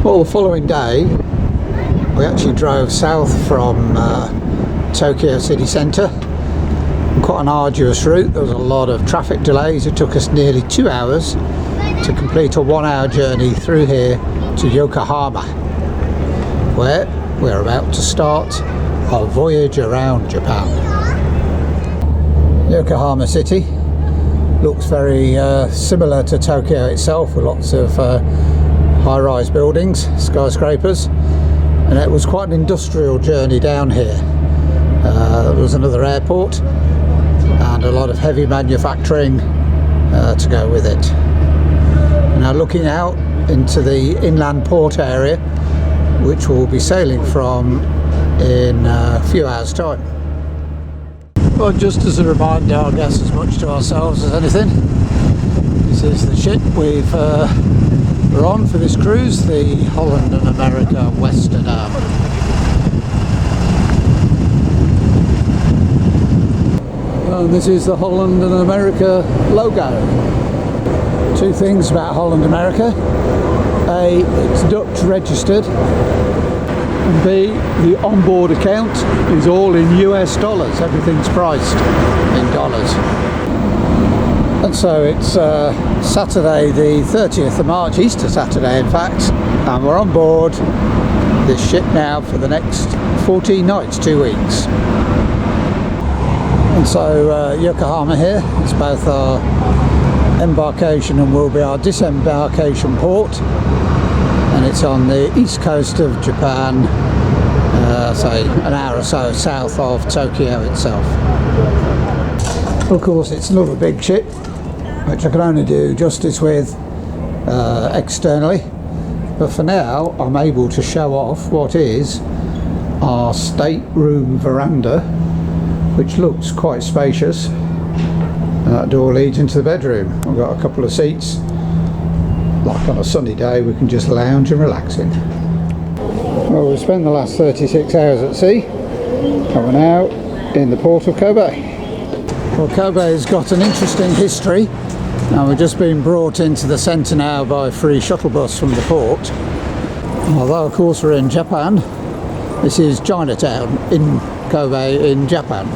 Well, the following day we actually drove south from Tokyo city centre. Quite an arduous route. There was a lot of traffic delays. It took us nearly 2 hours to complete a 1 hour journey through here to Yokohama, where we're about to start our voyage around Japan. Yokohama city looks very similar to Tokyo itself, with lots of high-rise buildings, skyscrapers, and it was quite an industrial journey down here. There was another airport and a lot of heavy manufacturing to go with it. Now looking out into the inland port area, which we'll be sailing from in a few hours' time. Well, just as a reminder, I guess as much to ourselves as anything, this is the ship we're on for this cruise, the Holland and America Western Arm. And this is the Holland and America logo. Two things about Holland America: A, it's Dutch registered, and B, the onboard account is all in US dollars. Everything's priced in dollars. And so it's Saturday the 30th of March, Easter Saturday in fact, and we're on board this ship now for the next 14 nights, 2 weeks. And so Yokohama here is both our embarkation and will be our disembarkation port, and it's on the east coast of Japan, say an hour or so south of Tokyo itself. Of course, it's another big ship, which I can only do justice with externally, but for now I'm able to show off what is our stateroom veranda, which looks quite spacious, and that door leads into the bedroom. We've got a couple of seats, like on a sunny day we can just lounge and relax in. Well, we spent the last 36 hours at sea, and we're now in the port of Kobe. Well, Kobe's got an interesting history, and we've just been brought into the centre now by a free shuttle bus from the port. Although of course we're in Japan, this is Chinatown in Kobe in Japan.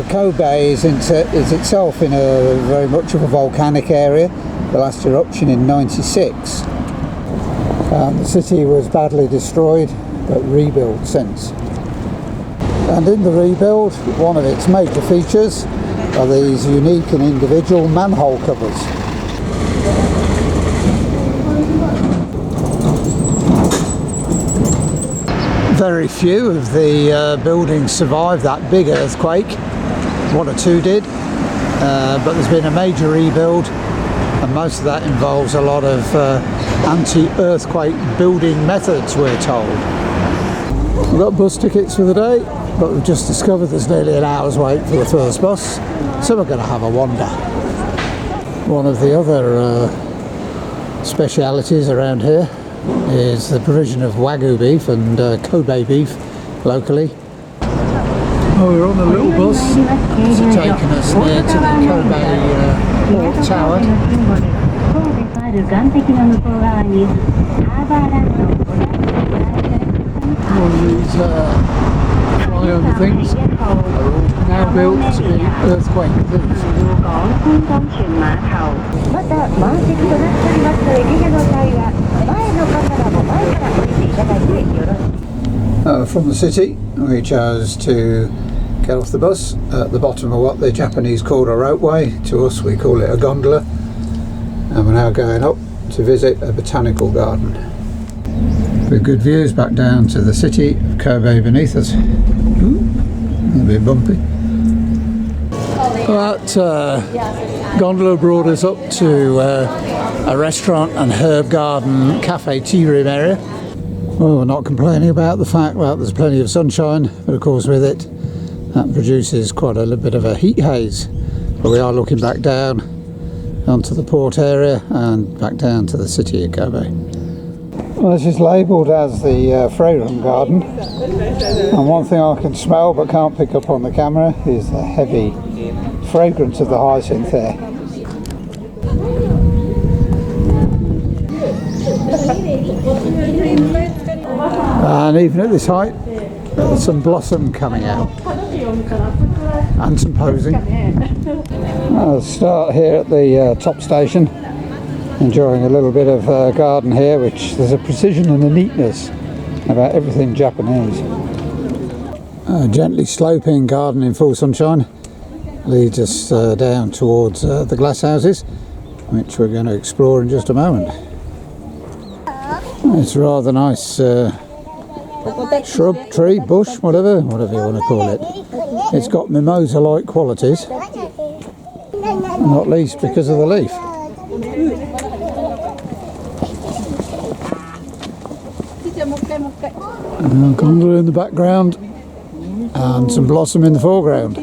Kobe is itself in a very much of a volcanic area. The last eruption in '96. The city was badly destroyed but rebuilt since. And in the rebuild, one of its major features are these unique and individual manhole covers. Very few of the buildings survived that big earthquake. One or two did, but there's been a major rebuild, and most of that involves a lot of anti-earthquake building methods, we're told. We've got bus tickets for the day, but we've just discovered there's nearly an hour's wait for the first bus, so we're going to have a wander. One of the other specialities around here is the provision of Wagyu beef and Kobe beef locally. Oh, we're on a little bus. It's taking us near to the Kobe port tower. All these flyover things are all now built to be earthquake proof. From the city, we chose to get off the bus at the bottom of what the Japanese call a ropeway. To us we call it a gondola, and we're now going up to visit a botanical garden with good views back down to the city of Kobe beneath us. Ooh, a bit bumpy. That gondola brought us up to a restaurant and herb garden cafe tea room area. Well, we're not complaining about the fact that there's plenty of sunshine, but of course with it that produces quite a little bit of a heat haze. But we are looking back down onto the port area and back down to the city of Kobe. Well, this is labelled as the fragrant garden, and one thing I can smell but can't pick up on the camera is the heavy fragrance of the hyacinth there. And even at this height, some blossom coming out and some posing. I'll start here at the top station, enjoying a little bit of garden here, which there's a precision and a neatness about everything Japanese. Gently sloping garden in full sunshine leads us down towards the glass houses, which we're going to explore in just a moment. It's a rather nice shrub, tree, bush, whatever you want to call it. It's got mimosa-like qualities, not least because of the leaf. Gondola in the background and some blossom in the foreground.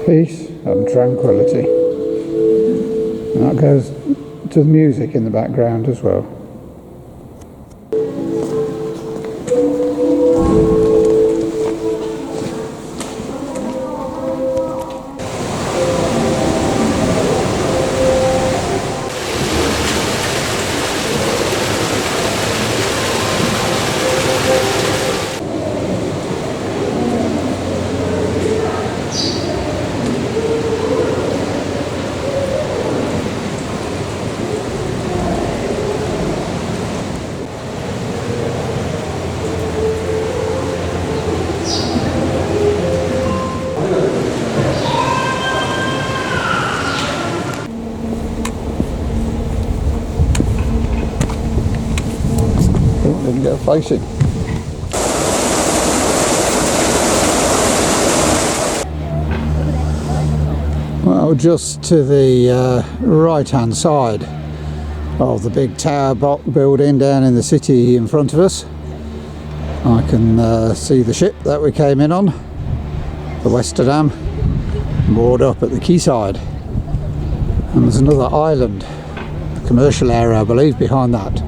Peace and tranquility. And that goes to the music in the background as well. Didn't get facing. Well, just to the right hand side of the big tower block building down in the city in front of us, I can see the ship that we came in on, the Westerdam, moored up at the quayside. And there's another island, a commercial area I believe, behind that.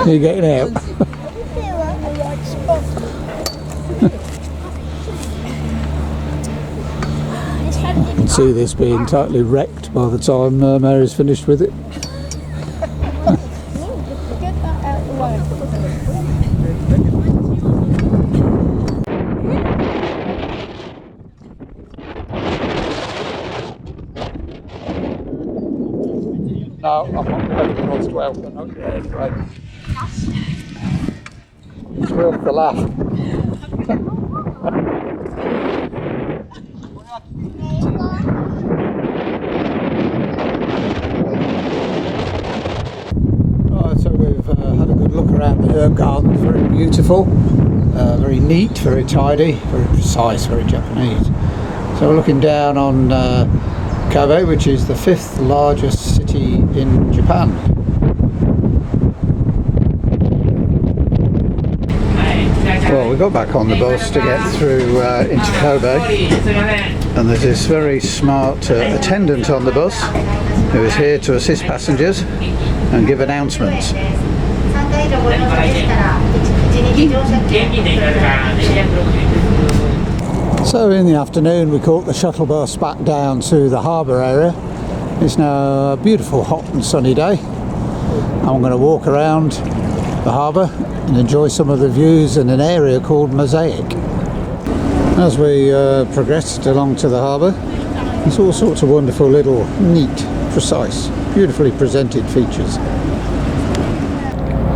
Are you getting out? I can see this being totally wrecked by the time Mary's finished with it. No, I'm not ready for us 12, but not yet anyway. It's worth the laugh. Right, so we've had a good look around the herb garden. Very beautiful, very neat, very tidy, very precise, very Japanese. So we're looking down on Kobe, which is the 5th largest city in Japan. Well, we got back on the bus to get through into Kobe, and there's this very smart attendant on the bus who is here to assist passengers and give announcements. So in the afternoon we caught the shuttle bus back down to the harbour area. It's now a beautiful hot and sunny day. I'm going to walk around the harbour and enjoy some of the views in an area called Mosaic. As we progressed along to the harbour, there's all sorts of wonderful little neat, precise, beautifully presented features.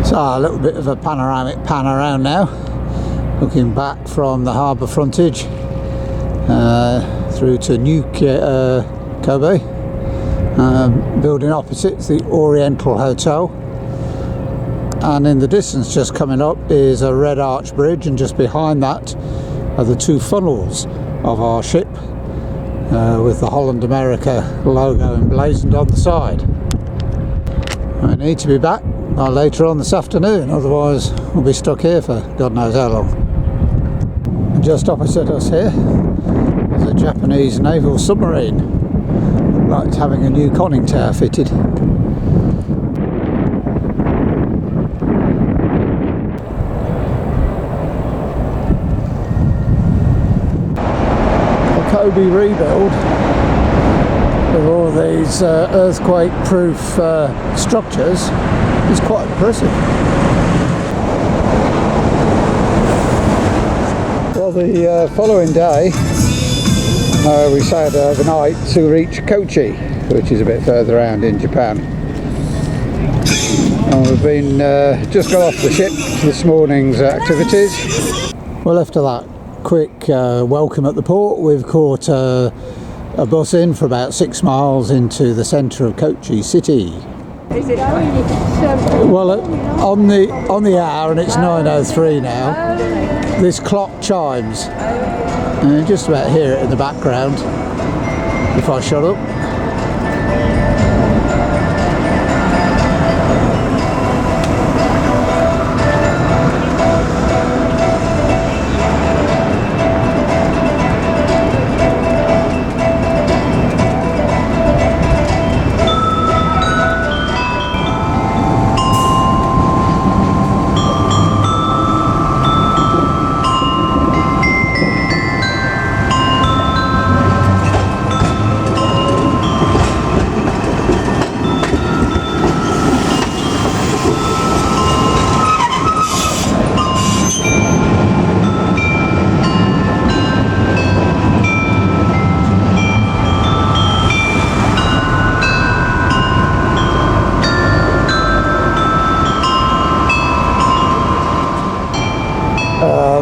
So a little bit of a panoramic pan around now, looking back from the harbour frontage through to New Kobe. Building opposite the Oriental Hotel, and in the distance just coming up is a red arch bridge, and just behind that are the 2 funnels of our ship with the Holland America logo emblazoned on the side. I need to be back later on this afternoon, otherwise we'll be stuck here for God knows how long. Just opposite us here is a Japanese naval submarine. like it's having a new conning tower fitted. The Kobe rebuild with all these earthquake-proof structures is quite impressive. Well, the following day we sailed overnight to reach Kochi, which is a bit further around in Japan. And we've been just got off the ship for this morning's activities. Well, after that quick welcome at the port, we've caught a bus in for about 6 miles into the centre of Kochi city. Well, on the hour, and it's 9:03 now, this clock chimes. And you just about hear it in the background if I shut up.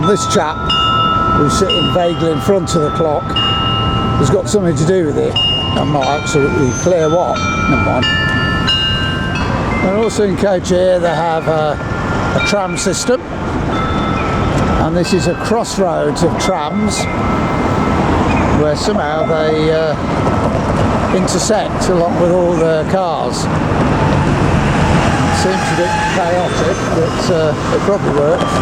This chap who's sitting vaguely in front of the clock has got something to do with it. I'm not absolutely clear what. Never mind. And also in Kochi here they have a tram system, and this is a crossroads of trams where somehow they intersect along with all the cars. It seems a bit chaotic, but it probably works.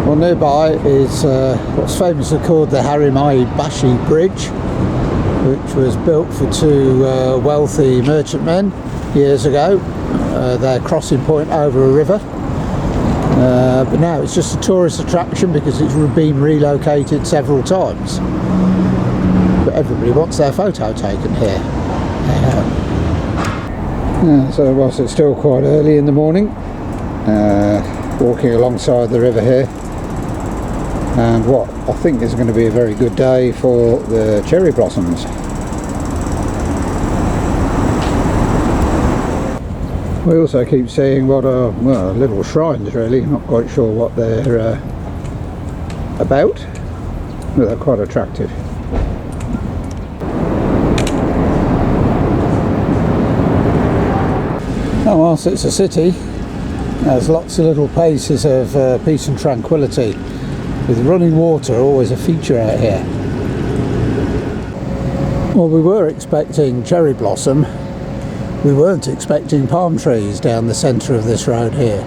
Well, nearby is what's famously called the Harimai-bashi Bridge, which was built for two wealthy merchantmen years ago. Their crossing point over a river, but now it's just a tourist attraction because it's been relocated several times. But everybody wants their photo taken here. So whilst it's still quite early in the morning, walking alongside the river here, and what I think is going to be a very good day for the cherry blossoms. We also keep seeing what are, well, little shrines really, not quite sure what they're about, but they're quite attractive. Now, whilst it's a city, there's lots of little places of peace and tranquility, with running water always a feature out here. Well, we were expecting cherry blossom. We weren't expecting palm trees down the centre of this road here.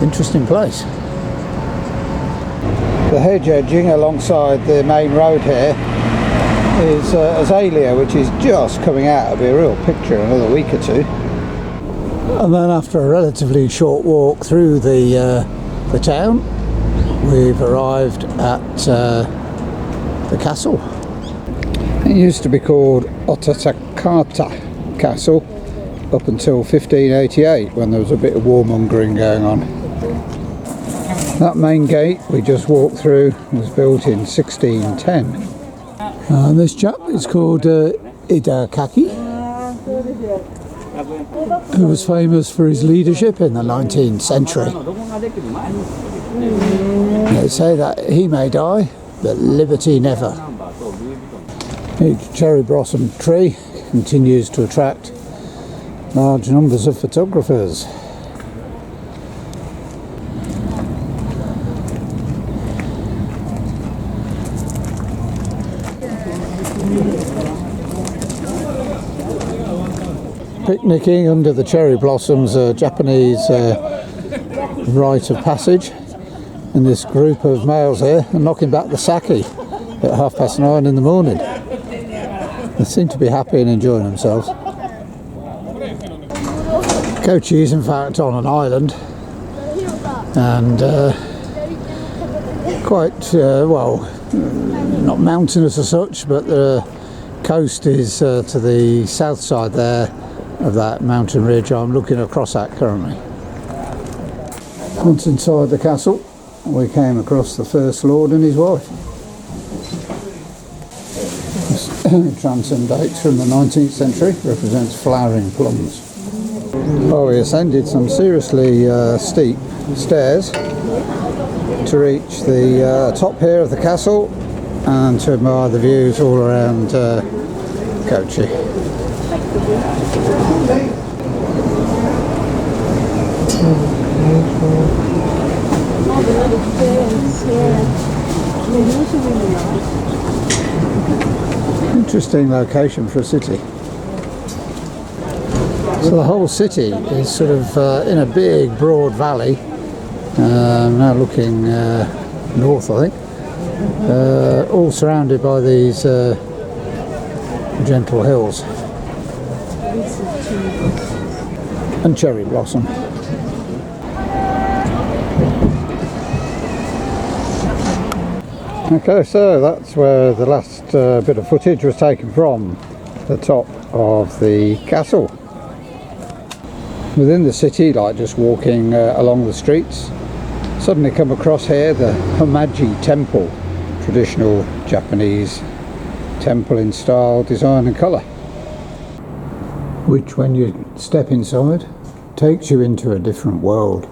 Interesting place. The hedge edging alongside the main road here is azalea, which is just coming out. It'll be a real picture in another week or two. And then after a relatively short walk through the town, we've arrived at the castle. It used to be called Otasakata Castle up until 1588, when there was a bit of warmongering going on. That main gate we just walked through was built in 1610. And this chap is called Hidakaki, who was famous for his leadership in the 19th century. They say that he may die, but liberty never. Each cherry blossom tree continues to attract large numbers of photographers. picnicking under the cherry blossoms, a Japanese rite of passage. And this group of males here are knocking back the sake at 9:30 in the morning. They seem to be happy and enjoying themselves. Kochi is in fact on an island, and quite well, not mountainous as such, but the coast is to the south side there of that mountain ridge I'm looking across at currently. Once inside the castle, we came across the First Lord and his wife. This transom dates from the 19th century, represents flowering plums. Well, we ascended some seriously steep stairs to reach the top here of the castle and to admire the views all around Kochi. Interesting location for a city. So the whole city is sort of in a big broad valley. Now looking north, I think. All surrounded by these gentle hills and cherry blossom. Okay, so that's where the last bit of footage was taken from, the top of the castle. Within the city, like just walking along the streets, suddenly come across here the Homaji Temple, traditional Japanese temple in style, design and colour, which when you step inside takes you into a different world.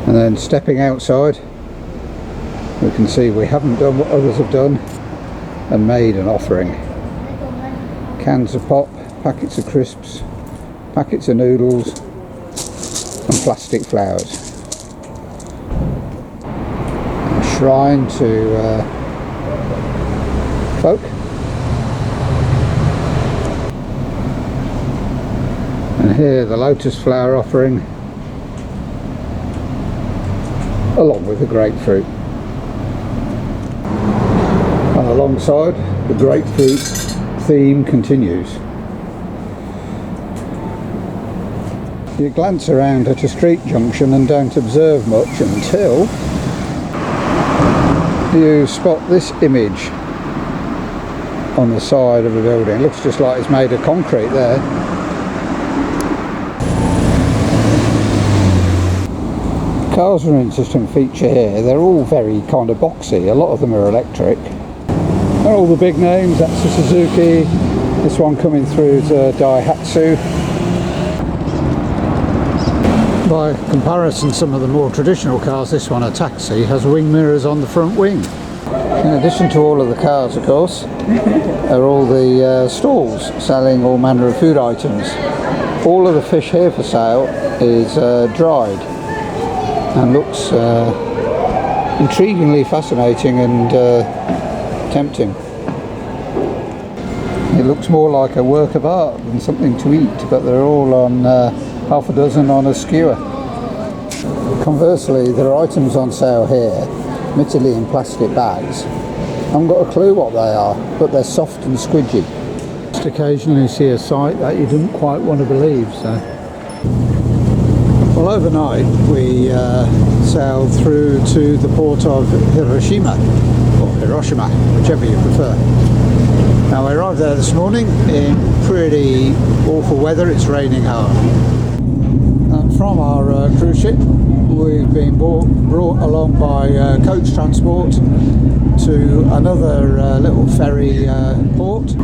And then stepping outside, we can see we haven't done what others have done and made an offering. Cans of pop, packets of crisps, packets of noodles and plastic flowers. A shrine to folk. And here the lotus flower offering, along with the grapefruit. And alongside, the grapefruit theme continues. You glance around at a street junction and don't observe much until you spot this image on the side of a building. It looks just like it's made of concrete there. Cars are an interesting feature here. They're all very kind of boxy. A lot of them are electric. They're all the big names. That's a Suzuki. This one coming through is a Daihatsu. By comparison, some of the more traditional cars, this one, a taxi, has wing mirrors on the front wing. In addition to all of the cars, of course, are all the stalls selling all manner of food items. All of the fish here for sale is dried and looks intriguingly fascinating and tempting. It looks more like a work of art than something to eat, but they're all on half a dozen on a skewer. Conversely, there are items on sale here, admittedly in plastic bags. I haven't got a clue what they are, but they're soft and squidgy. Just occasionally see a sight that you didn't quite want to believe. So. Well, overnight we sailed through to the port of Hiroshima, or Hiroshima, whichever you prefer. Now, I arrived there this morning in pretty awful weather. It's raining hard. And from our cruise ship, we've been brought along by coach transport to another little ferry port.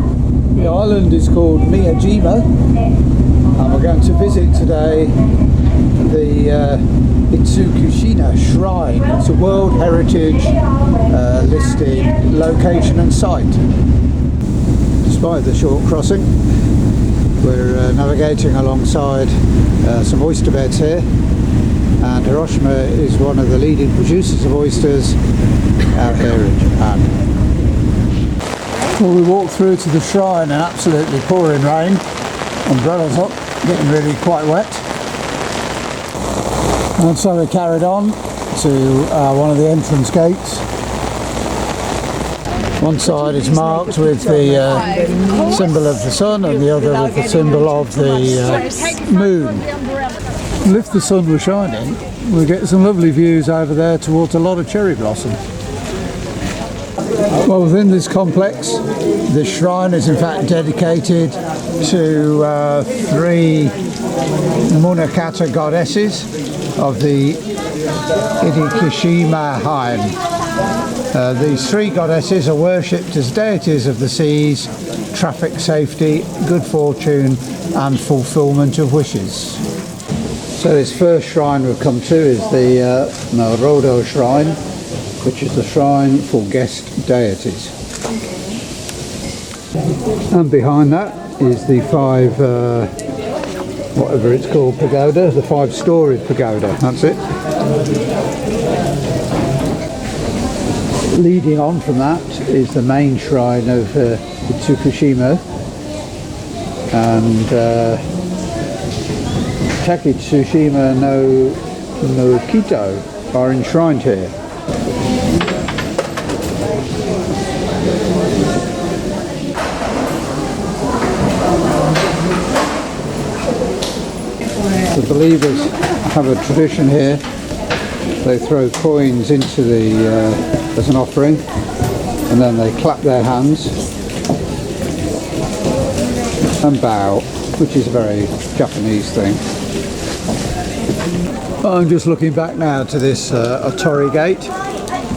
The island is called Miyajima, and we're going to visit today the Itsukushima Shrine. It's a World Heritage listed location and site. Despite the short crossing, we're navigating alongside some oyster beds here, and Hiroshima is one of the leading producers of oysters out here in Japan. Well, we walked through to the shrine in absolutely pouring rain, umbrellas up, getting really quite wet. And so we carried on to one of the entrance gates. One side is marked with the symbol of the sun, and the other with the symbol of the moon. And if the sun were shining, we'd get some lovely views over there towards a lot of cherry blossom. Well, within this complex, this shrine is in fact dedicated to 3 Munakata goddesses of the Hiroshima Hain. These 3 goddesses are worshipped as deities of the seas, traffic safety, good fortune and fulfillment of wishes. So this first shrine we've come to is the Narodo Shrine, which is the shrine for guest deities. And behind that is the 5, whatever it's called, pagoda, the 5-storied pagoda, that's it. Leading on from that is the main shrine of Itsukushima, and Takitsushima no Kito are enshrined here. The believers have a tradition here. They throw coins into the as an offering, and then they clap their hands and bow, which is a very Japanese thing. I'm just looking back now to this Otori Gate,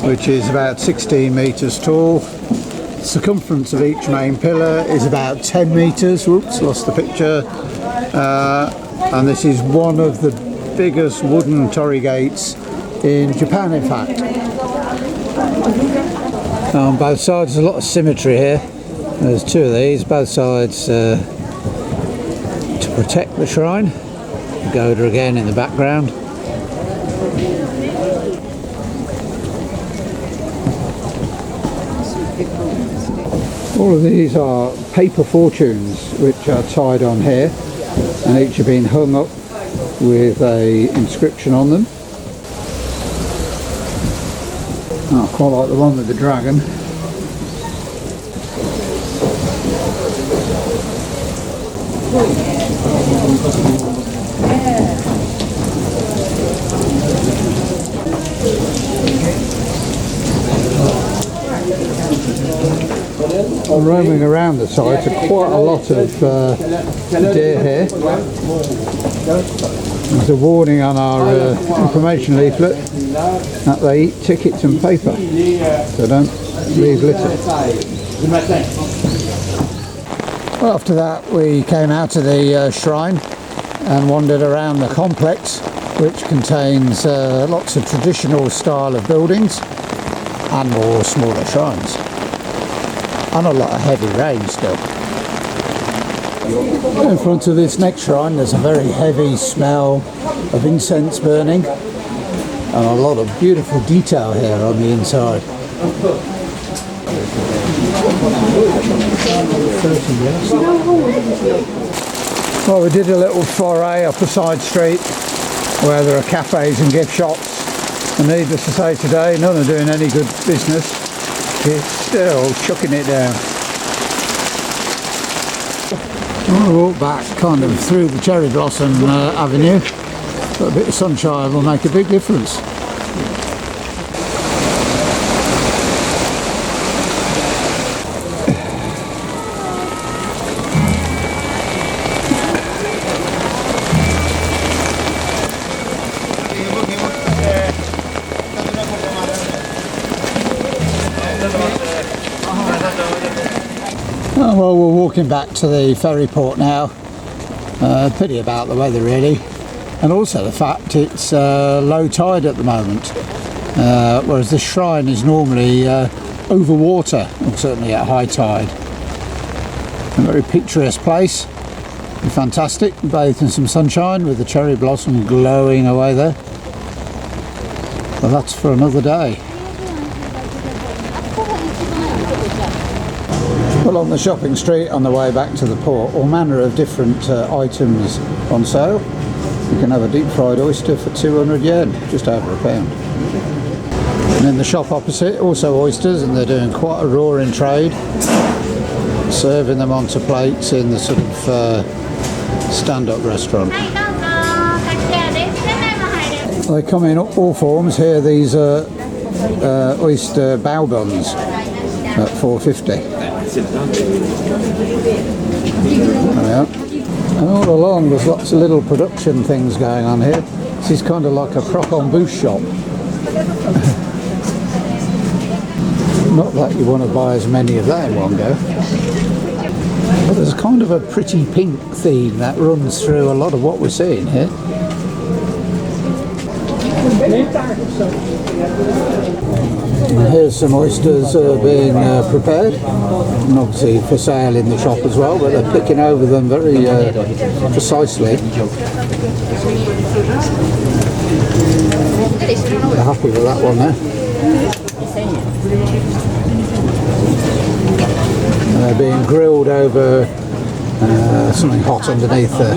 which is about 16 metres tall. The circumference of each main pillar is about 10 metres. Whoops, lost the picture. And this is one of the biggest wooden torii gates in Japan, in fact. On both sides there's a lot of symmetry here. There's 2 of these, both sides to protect the shrine. Pagoda again in the background. All of these are paper fortunes which are tied on here, and each have been hung up with a inscription on them. Oh, I quite like the one with the dragon. Roaming around the site are quite a lot of deer here. There's a warning on our information leaflet that they eat tickets and paper, so don't leave litter. Well, after that we came out of the shrine and wandered around the complex, which contains lots of traditional style of buildings and more smaller shrines. And a lot of heavy rain still. In front of this next shrine there's a very heavy smell of incense burning, and a lot of beautiful detail here on the inside. Well, we did a little foray up a side street where there are cafes and gift shops, and needless to say today none are doing any good business. It's still chucking it down. I'll walk back kind of through the cherry blossom avenue, but a bit of sunshine will make a big difference. Oh, well, we're walking back to the ferry port now. Pity about the weather really. and also the fact it's low tide at the moment, whereas this shrine is normally over water, or certainly at high tide. A very picturesque place, fantastic, bathed in some sunshine with the cherry blossom glowing away there. Well, that's for another day. Well, on the shopping street on the way back to the port, all manner of different items on sale. You can have a deep fried oyster for 200 yen, just over £1. And in the shop opposite, also oysters, and they're doing quite a roaring trade, serving them onto plates in the sort of stand-up restaurant. They come in all forms. Here, these are oyster bao buns at $4.50. And all along there's lots of little production things going on here. This is kind of like a croque-en-bouche shop. Not that you want to buy as many of that in one go. But there's kind of a pretty pink theme that runs through a lot of what we're seeing here. And here's some oysters being prepared, and obviously for sale in the shop as well, but they're picking over them very precisely. They're happy with that one there. And they're being grilled over something hot underneath there.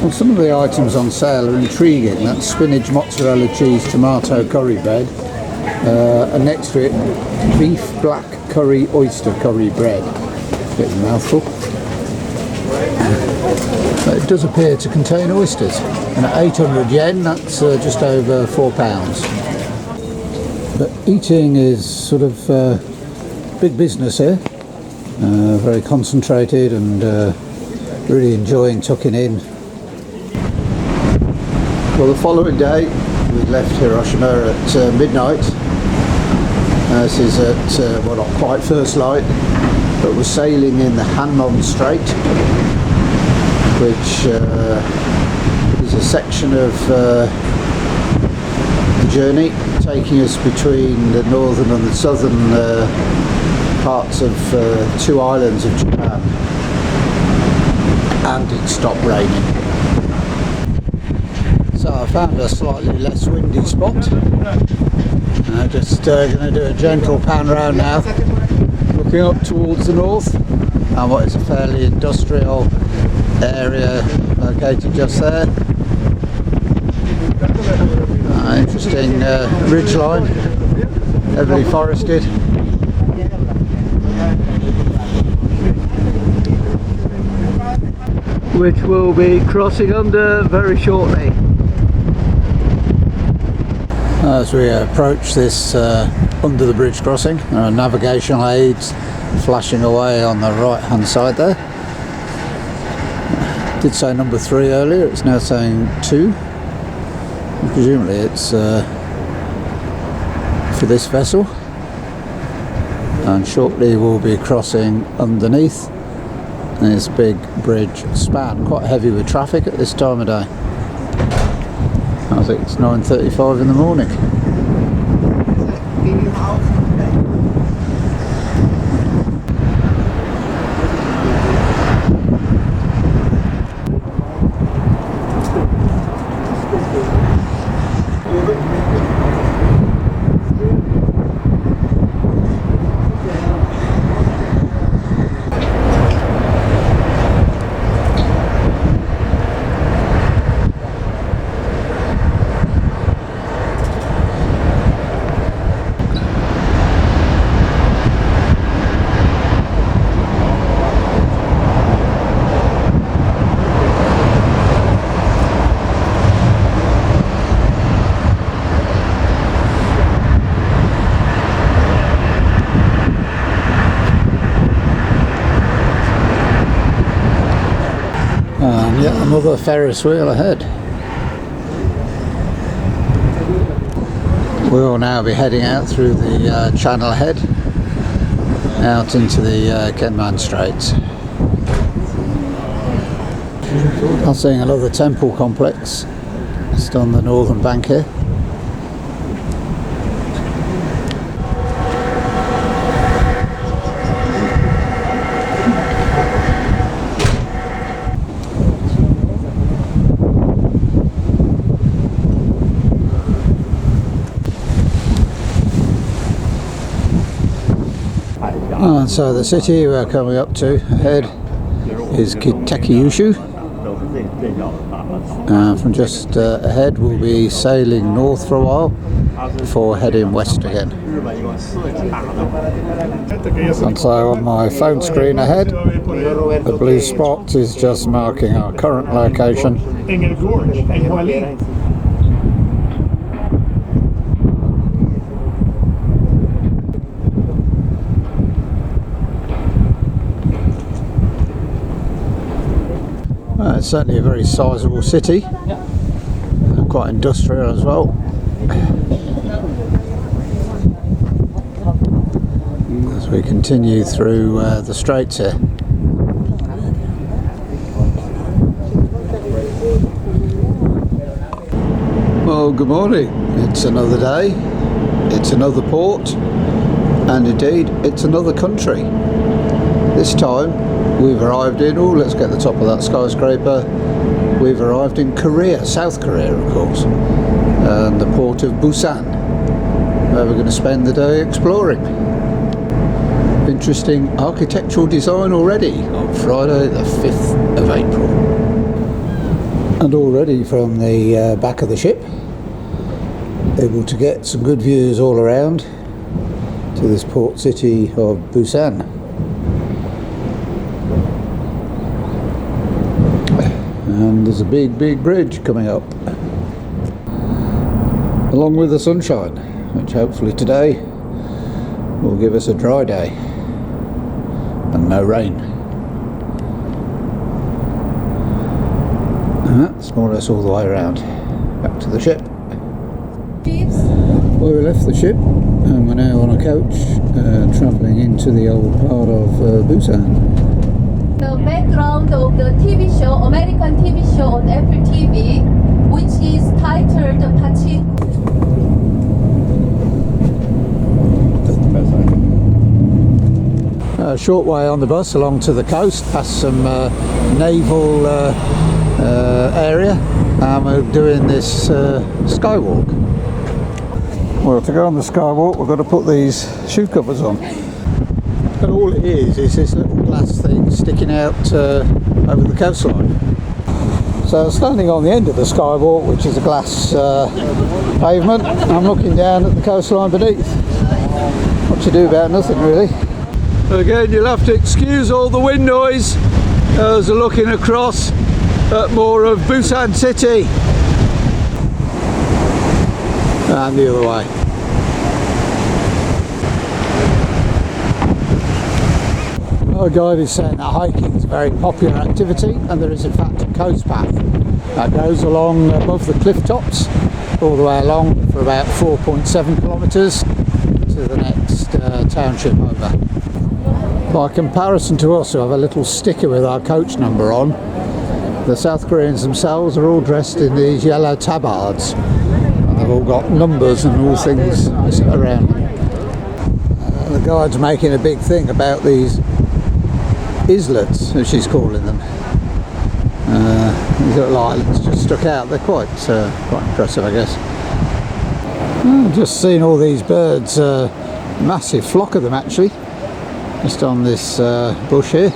Well, some of the items on sale are intriguing. That's spinach, mozzarella cheese, tomato, curry bread. And next to it, beef black curry oyster curry bread. Bit of a mouthful. But it does appear to contain oysters. And at 800 yen, that's just over £4. But eating is sort of big business here. Very concentrated and really enjoying tucking in. Well, the following day we left Hiroshima at midnight. This is at, well, not quite first light, but we're sailing in the Hanmon Strait, which is a section of the journey taking us between the northern and the southern parts of two islands of Japan. And it stopped raining. So I found a slightly less windy spot. Just going to do a gentle pan round now, looking up towards the north, and what is a fairly industrial area located just there. Interesting ridge line, heavily forested. Which we'll be crossing under very shortly. As we approach this under the bridge crossing, there are navigational aids flashing away on the right hand side there. It did say number 3 earlier, it's now saying 2. Presumably it's for this vessel. And shortly we'll be crossing underneath this big bridge span, quite heavy with traffic at this time of day. I think it's 9:35 in the morning. And yet another Ferris wheel ahead. We'll now be heading out through the channel ahead, out into the Kenman Straits. Seeing another temple complex just on the northern bank here. And so the city we're coming up to ahead is Kitakyushu. From just ahead we'll be sailing north for a while before heading west again. And so on my phone screen ahead, the blue spot is just marking our current location. It's certainly a very sizable city, quite industrial as well. As we continue through the straits here. Well, good morning. It's another day, it's another port, and indeed it's another country. This time we've arrived in, let's get the top of that skyscraper. We've arrived in Korea, South Korea of course, and the port of Busan, where we're going to spend the day exploring. Interesting architectural design already on Friday the 5th of April. And already from the back of the ship, able to get some good views all around to this port city of Busan. And there's a big bridge coming up, along with the sunshine, which hopefully today will give us a dry day and no rain. And that's more or less all the way around back to the ship. Well, we left the ship and we're now on a coach travelling into the old part of Busan. The background of the TV show, American TV show on Apple TV, which is titled Pachin. A short way on the bus along to the coast, past some naval area, and we're doing this skywalk. Well, to go on the skywalk we've got to put these shoe covers on. And all it is this little glass thing sticking out over the coastline. So standing on the end of the skywalk, which is a glass pavement, I'm looking down at the coastline beneath. What you do about nothing really. Again, you'll have to excuse all the wind noise as we're looking across at more of Busan city. And the other way. Our guide is saying that hiking is a very popular activity, and there is in fact a coast path that goes along above the cliff tops all the way along for about 4.7 kilometres to the next township over. By comparison to us, who have a little sticker with our coach number on, the South Koreans themselves are all dressed in these yellow tabards, and they've all got numbers and all things around them. The guide's making a big thing about these islets, as she's calling them. These little islands just stuck out. They're quite impressive, I guess. Just seen all these birds, massive flock of them actually, just on this bush here.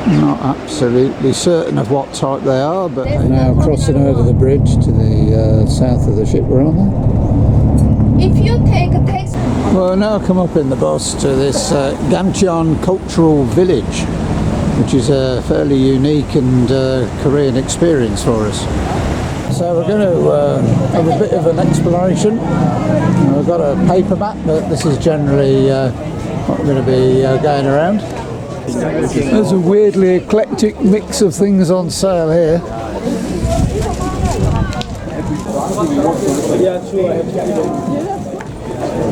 Not absolutely certain of what type they are, but we're now crossing over the bridge to the south of the ship we're on there. If you take a taxi. Well, now come up in the bus to this Gamcheon Cultural Village, which is a fairly unique and Korean experience for us. So we're going to have a bit of an exploration. We've got a paper map, but this is generally what we're going to be going around. There's a weirdly eclectic mix of things on sale here.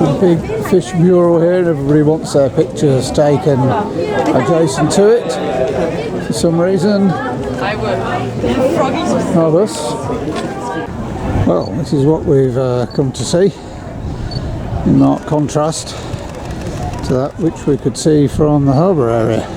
A big fish mural here, and everybody wants their pictures taken adjacent to it for some reason. Not us. Well, this is what we've come to see, in marked contrast to that which we could see from the harbour area.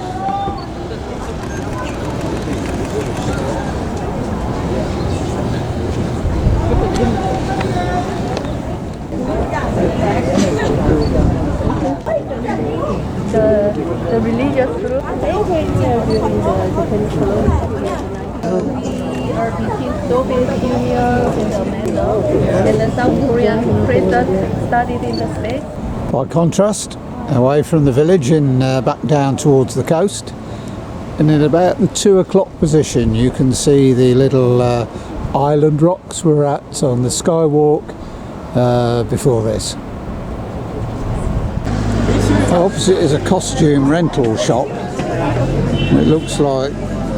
The religious group, they came here during the Japanese colonialism. We are between Soviet Union and America, and the South Korean Christians studied in the States. By contrast, away from the village and back down towards the coast, and in about the 2 o'clock position you can see the little island rocks we're at on the skywalk before this. Opposite is a costume rental shop. It looks like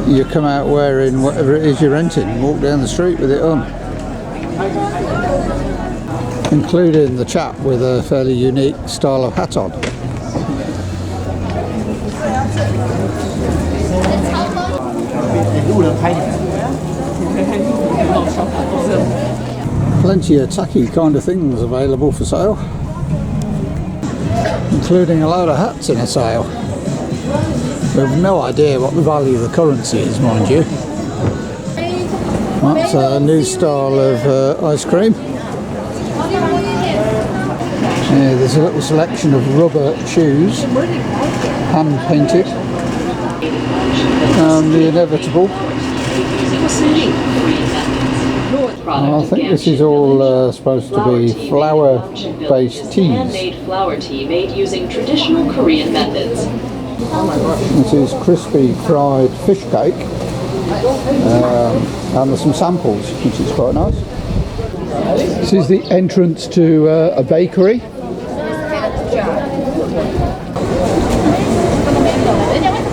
you come out wearing whatever it is you're renting and walk down the street with it on, including the chap with a fairly unique style of hat on. Plenty of tacky kind of things available for sale, including a load of hats in a sale. We have no idea what the value of the currency is, mind you. That's a new style of ice cream. Yeah, there's a little selection of rubber shoes, hand painted, and the inevitable. I think this is all supposed to be flour-based teas. Handmade flour tea made using traditional Korean methods. This is crispy fried fish cake, and there's some samples, which is quite nice. This is the entrance to a bakery.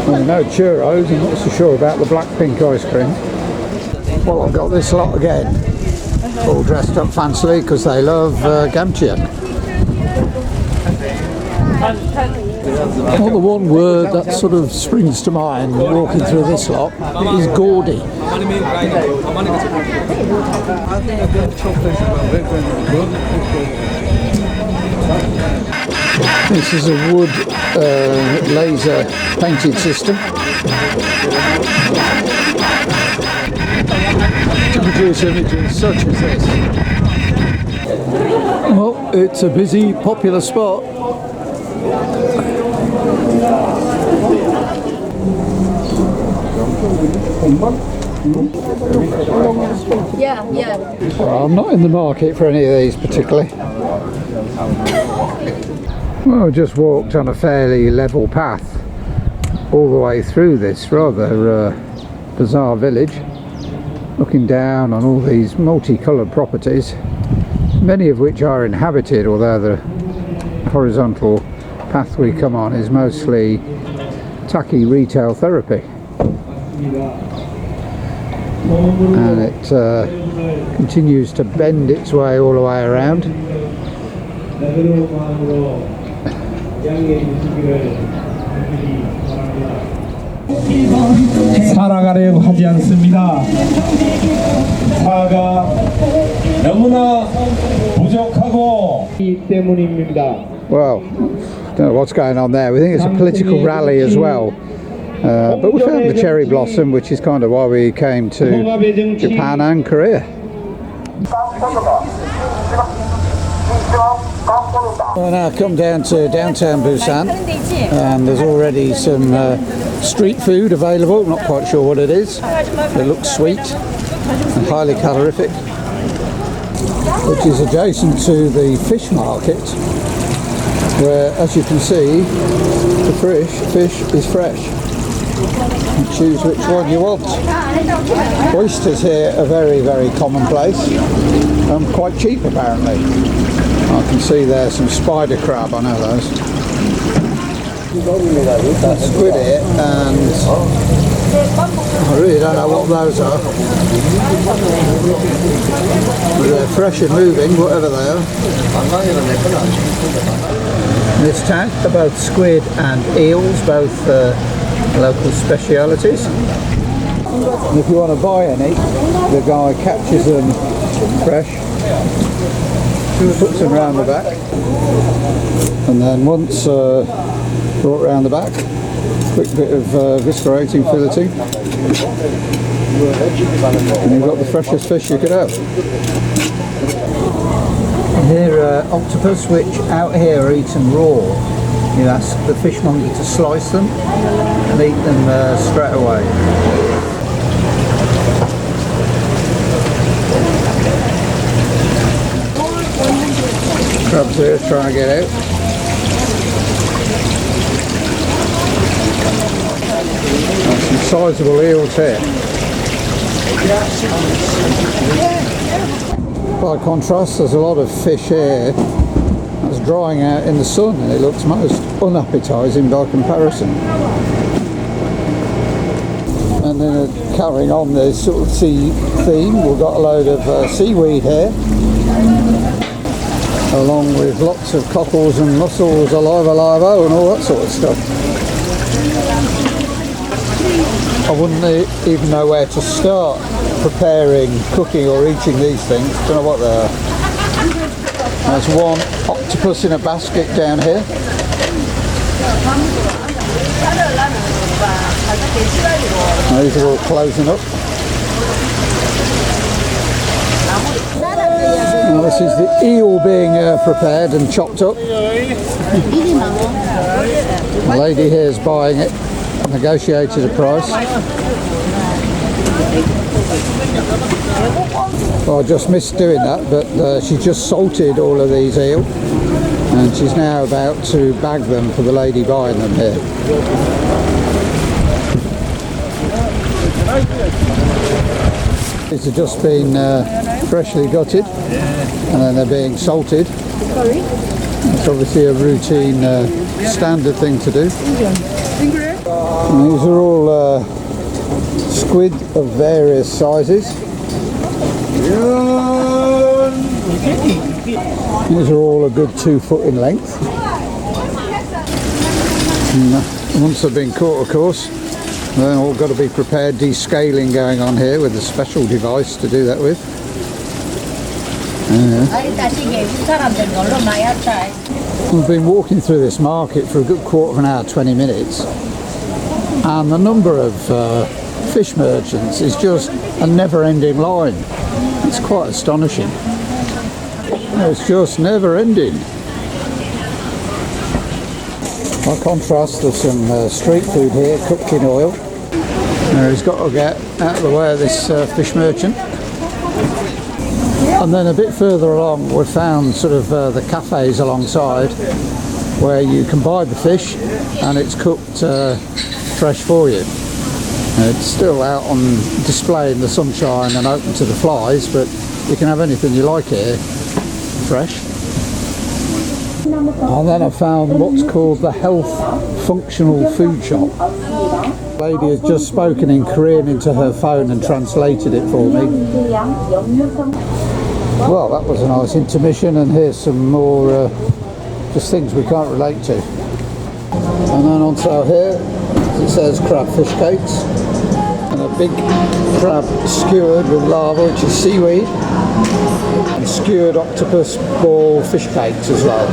Well, no churros, I'm not so sure about the Blackpink ice cream. Well, I've got this lot again, all dressed up fancily because they love gamchian. Well, the one word that sort of springs to mind walking through this lot is gaudy. This is a wood laser painted system to produce images such as this. Well, it's a busy, popular spot. Yeah. Well, I'm not in the market for any of these particularly. Well, I just walked on a fairly level path all the way through this rather bizarre village, looking down on all these multicoloured properties, many of which are inhabited, although the horizontal path we come on is mostly tacky retail therapy. And it continues to bend its way all the way around. 살아가려고 하지 않습니다. 사가 너무나 부족하고 이 때문입니다. Well, don't know what's going on there. We think it's a political rally as well. But we found the cherry blossom, which is kind of why we came to Japan and Korea. Well, now I've come down to downtown Busan, and there's already some street food available. Not quite sure what it is. It looks sweet and highly calorific, which is adjacent to the fish market, where, as you can see, the fish is fresh. And choose which one you want. Oysters here are very, very commonplace, quite cheap apparently. I can see there's some spider crab, I know those. That's squid here, and I really don't know what those are. But they're fresh and moving, whatever they are. In this tank are both squid and eels, both local specialities. And if you want to buy any, the guy catches them fresh, puts them round the back, and then once brought round the back, quick bit of viscerating, filleting, and you've got the freshest fish you could have. And here are octopus, which out here are eaten raw. You ask the fishmonger to slice them and eat them straight away. Crabs here trying to get out. And some sizable eels here. By contrast, there's a lot of fish here that's drying out in the sun, and it looks most unappetising by comparison. And then carrying on this sort of sea theme, we've got a load of seaweed here, along with lots of cockles and mussels, alive, and all that sort of stuff. I wouldn't even know where to start preparing, cooking or eating these things. Don't know what they are. There's one octopus in a basket down here. These are all closing up. Now this is the eel being prepared and chopped up. The lady here is buying it, negotiated a price. Well, I just missed doing that, but she just salted all of these eel, and she's now about to bag them for the lady buying them here. These have just been freshly gutted, and then they're being salted. It's obviously a routine, standard thing to do. And these are all squid of various sizes. These are all a good 2 foot in length. And once they've been caught, of course, they're all got to be prepared. Descaling going on here with a special device to do that with. We've been walking through this market for a good quarter of an hour, 20 minutes, and the number of fish merchants is just a never-ending line. It's quite astonishing. It's just never-ending. By contrast, there's some street food here, cooked in oil. Now he's got to get out of the way of this fish merchant. And then a bit further along we found sort of the cafes alongside, where you can buy the fish and it's cooked fresh for you. It's still out on display in the sunshine and open to the flies, but you can have anything you like here fresh. And then I found what's called the Health Functional Food Shop. The lady has just spoken in Korean into her phone and translated it for me. Well, that was a nice intermission, and here's some more just things we can't relate to. And then on sale here, it says crab fish cakes, and a big crab skewered with lava, which is seaweed, and skewered octopus ball fish cakes as well.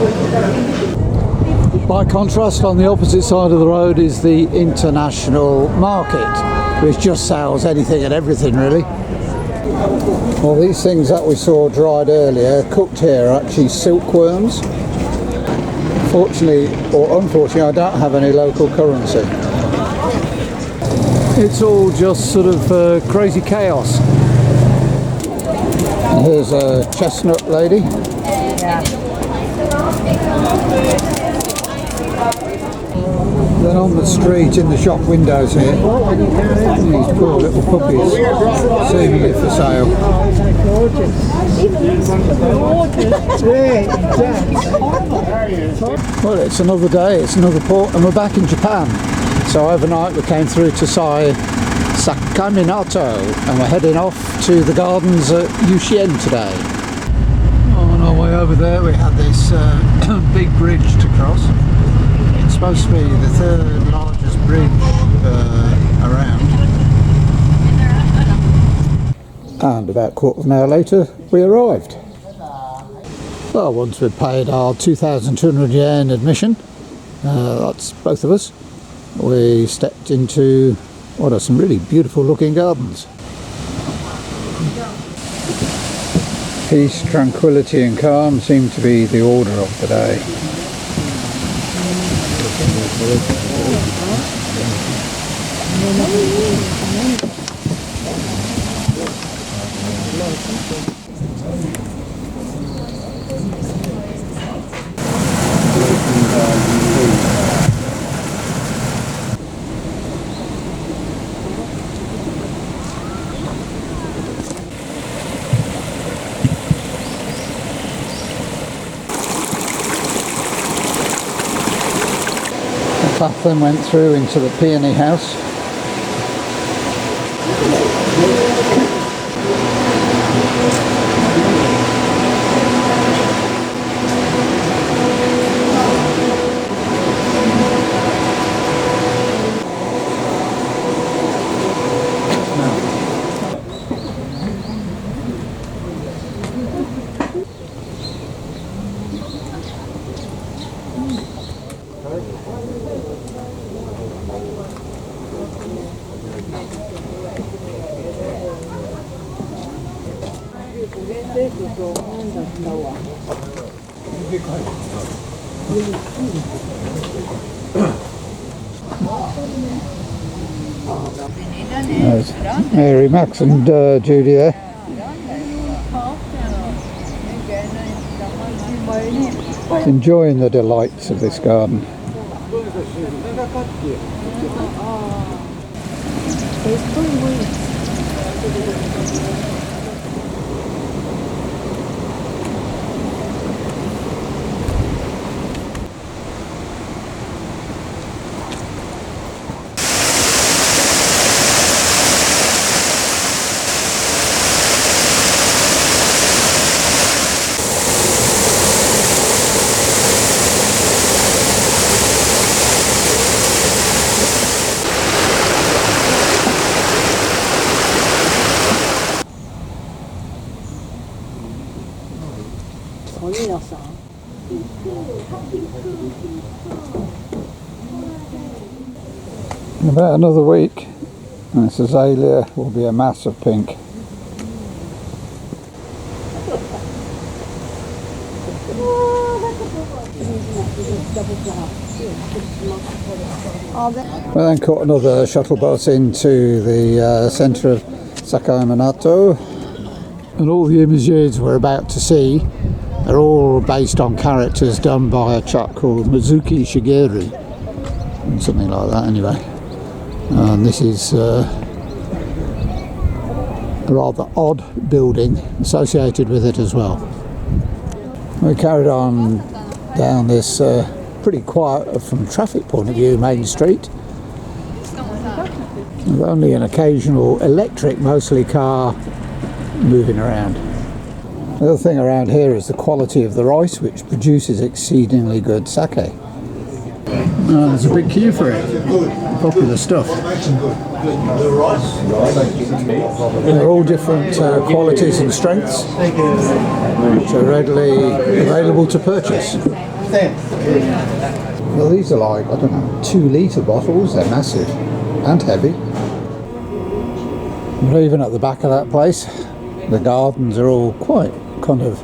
By contrast, on the opposite side of the road is the international market, which just sells anything and everything really. Well, these things that we saw dried earlier, cooked here, are actually silkworms. Fortunately or unfortunately, I don't have any local currency. It's all just sort of crazy chaos. And here's a chestnut lady. Then on the street, in the shop windows here, these poor little puppies, seemingly for sale. Well, it's another day, it's another port, and we're back in Japan. So overnight we came through to Sakaiminato, and we're heading off to the gardens at Yushien today. On our way over there we had this big bridge to cross. It's supposed to be the third largest bridge around. And about a quarter of an hour later we arrived. Well, once we'd paid our 2,200 yen admission, that's both of us, we stepped into what are some really beautiful looking gardens. Peace, tranquility and calm seem to be the order of the day. The path then went through into the peony house. There's Mary, Max and Judy there. Enjoying the delights of this garden. In about another week, this azalea will be a mass of pink. We then caught another shuttle bus into the centre of Sakaiminato, and all the images we're about to see are all based on characters done by a chap called Mizuki Shigeru, something like that anyway. And this is a rather odd building associated with it as well. We carried on down this pretty quiet, from a traffic point of view, main street, with only an occasional electric, mostly car, moving around. The other thing around here is the quality of the rice, which produces exceedingly good sake. There's a big queue for it. Popular stuff. They're all different qualities and strengths, which are readily available to purchase. Well, these are like, I don't know, 2 litre bottles. They're massive and heavy. But even at the back of that place, the gardens are all quite kind of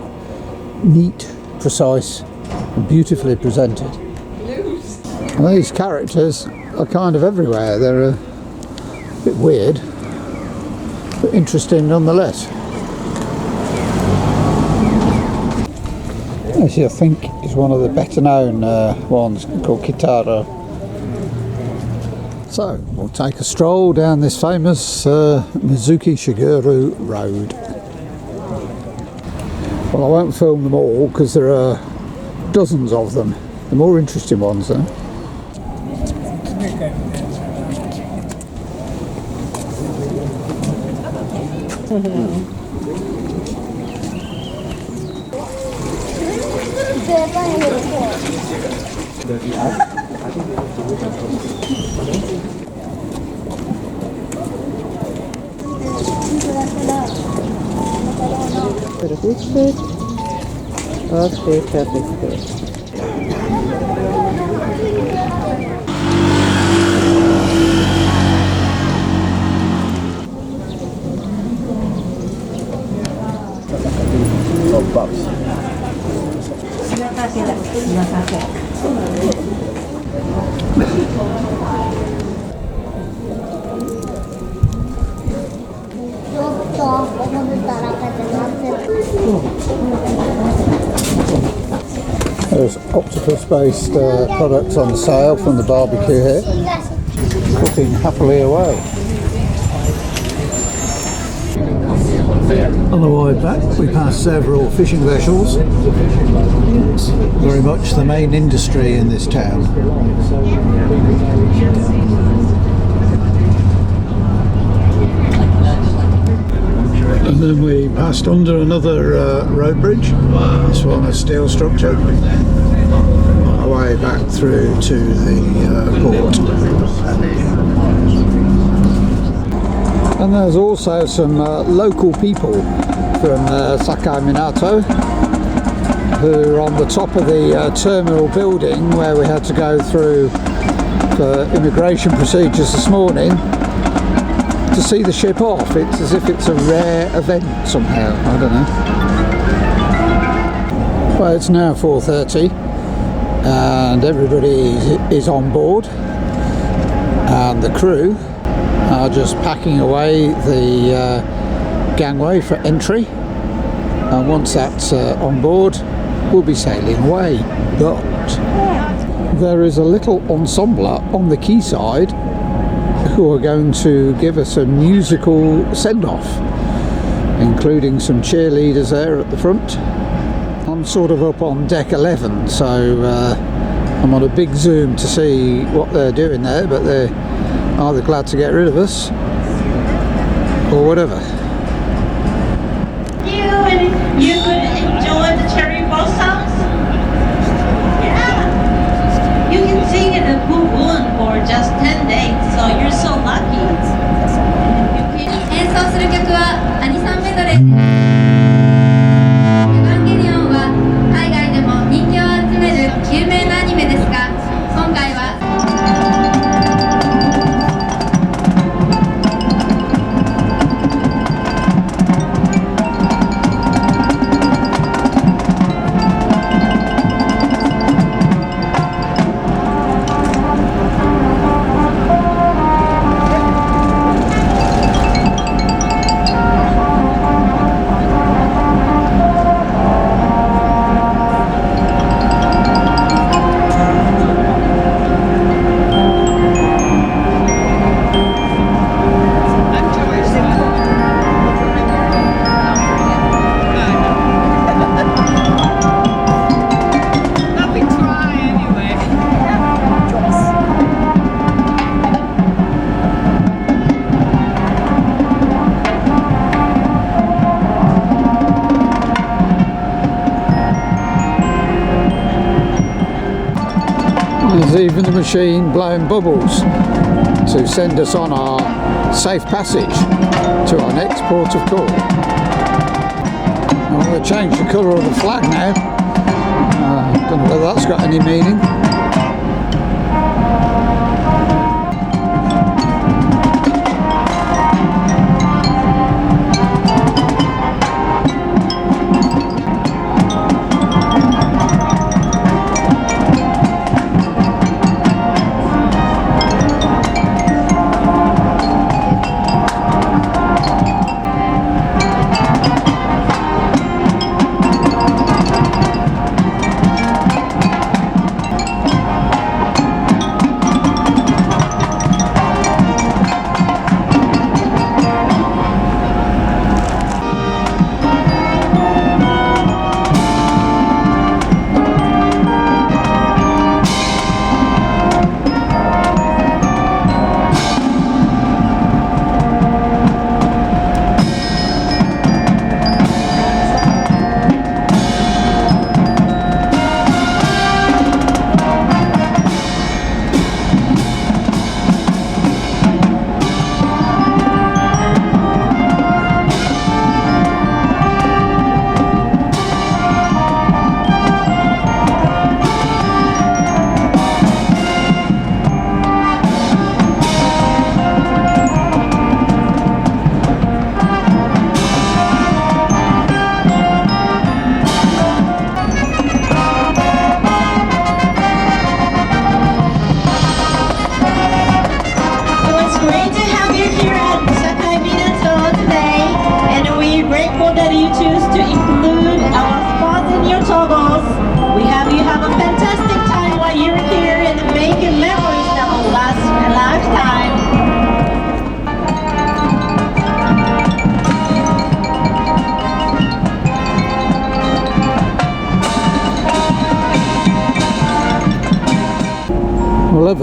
neat, precise, and beautifully presented. And these characters are kind of everywhere. They're a bit weird, but interesting nonetheless. This I think is one of the better known ones, called Kitaro. So we'll take a stroll down this famous Mizuki Shigeru road. Well, I won't film them all because there are dozens of them. The more interesting ones though. Perfect. Okay, perfect. There's octopus-based products on sale from the barbecue here. Cooking happily away. On the way back, we passed several fishing vessels. It's very much the main industry in this town. And then we passed under another road bridge, this one a steel structure, on our way back through to the port. And there's also some local people from Sakaiminato who are on the top of the terminal building where we had to go through for immigration procedures this morning to see the ship off. It's as if it's a rare event somehow, I don't know. Well, it's now 4:30 and everybody is on board and the crew are just packing away the gangway for entry, and once that's on board we'll be sailing away. But there is a little ensemble on the quayside who are going to give us a musical send-off, including some cheerleaders there at the front. I'm sort of up on deck 11, so I'm on a big zoom to see what they're doing there, but they're either glad to get rid of us or whatever. You could enjoy the cherry blossoms. Yeah, you can sing in the Busan for just 10 days, so you're so lucky. 演奏する曲はアニソンメドレーです。エヴァンゲリオンは海外でも人気を集める有名なアニメですが、今回はThere's even the machine blowing bubbles to send us on our safe passage to our next port of call. Well, they changed the colour of the flag now. Don't know whether that's got any meaning.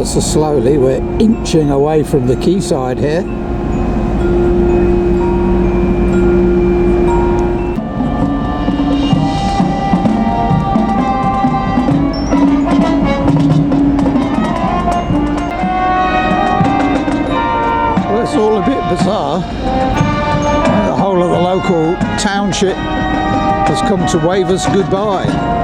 so slowly. We're inching away from the quayside here. Well, it's all a bit bizarre. The whole of the local township has come to wave us goodbye.